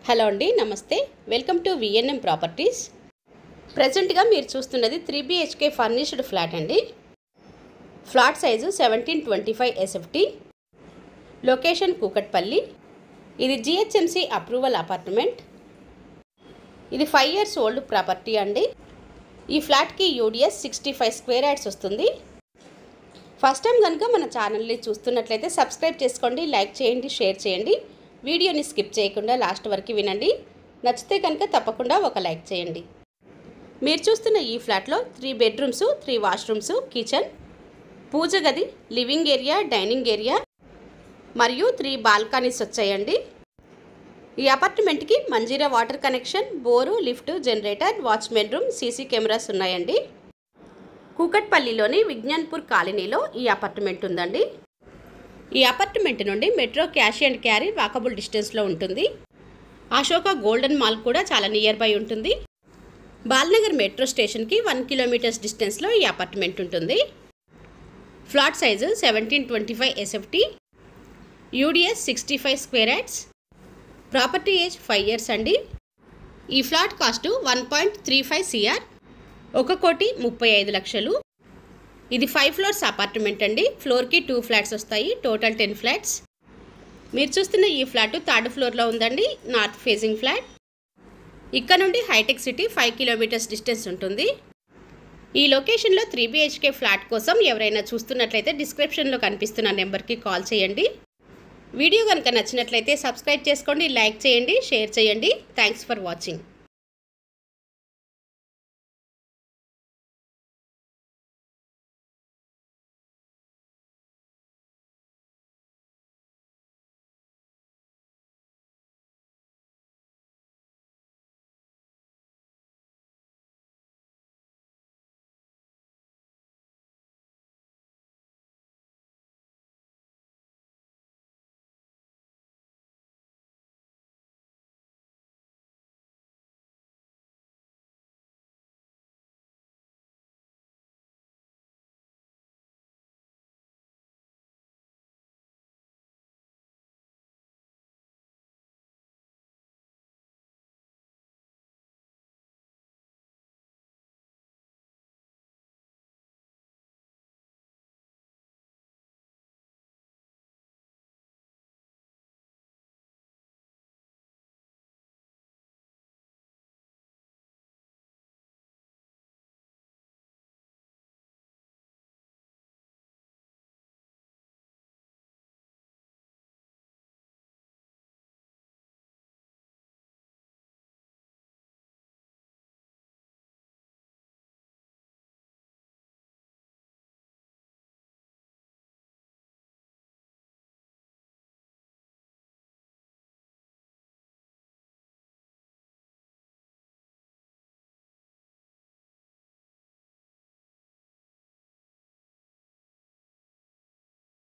Hello అండి, నమస్తే. Welcome to VNM properties. ప్రజెంట్గా మీరు చూస్తున్నది 3 BHK ఫర్నిష్డ్ ఫ్లాట్ అండి. Flat size 1725 SFT. Location Kukatpally. ఇది GHMC అప్రూవల్ అపార్ట్మెంట్. ఇది 5 years ఓల్డ్ ప్రాపర్టీ అండి. ఈ ఫ్లాట్కి UDS 65 స్క్వేర్ యార్డ్స్ వస్తుంది. ఫస్ట్ టైం కనుక మన ఛానల్ని చూస్తున్నట్లయితే సబ్స్క్రైబ్ చేసుకోండి, లైక్ చేయండి, షేర్ చేయండి. వీడియోని స్కిప్ చేయకుండా లాస్ట్ వరకు వినండి. నచ్చితే కనుక తప్పకుండా ఒక లైక్ చేయండి. మీరు చూస్తున్న ఈ ఫ్లాట్లో 3 bedrooms, 3 washrooms, కిచెన్, పూజ గది, లివింగ్ ఏరియా, డైనింగ్ ఏరియా మరియు 3 బాల్కనీస్ వచ్చాయండి. ఈ అపార్ట్మెంట్కి Manjira water connection, bore, lift, generator, watchmen room, CC cameras ఉన్నాయండి. కూకట్పల్లిలోని విజ్ఞాన్పూర్ కాలనీలో ఈ అపార్ట్మెంట్ ఉందండి. ఈ అపార్ట్మెంట్ నుండి metro cash and carry walkable డిస్టెన్స్లో ఉంటుంది. అశోక గోల్డెన్ మాల్ కూడా చాలా నియర్ బై ఉంటుంది. బాల్నగర్ మెట్రో స్టేషన్కి 1 kilometers డిస్టెన్స్లో ఈ అపార్ట్మెంట్ ఉంటుంది. Flat size 1725 SFT. UDS 65 square yards. Property age 5 years అండి. ఈ ఫ్లాట్ కాస్ట్ 1.35 CR, 1,35,00,000. ఇది 5 floors అపార్ట్మెంట్ అండి. ఫ్లోర్కి 2 flats వస్తాయి, టోటల్ 10 flats. మీరు చూస్తున్న ఈ ఫ్లాట్ 3rd floorలో ఉందండి, నార్త్ ఫేసింగ్ ఫ్లాట్. ఇక్కడ నుండి హైటెక్ సిటీ 5 kilometers డిస్టెన్స్ ఉంటుంది. ఈ లొకేషన్లో 3 BHK ఫ్లాట్ కోసం ఎవరైనా చూస్తున్నట్లయితే డిస్క్రిప్షన్లో కనిపిస్తున్న నెంబర్కి కాల్ చేయండి. వీడియో కనుక నచ్చినట్లయితే సబ్స్క్రైబ్ చేసుకోండి, లైక్ చేయండి, షేర్ చేయండి. Thanks for watching.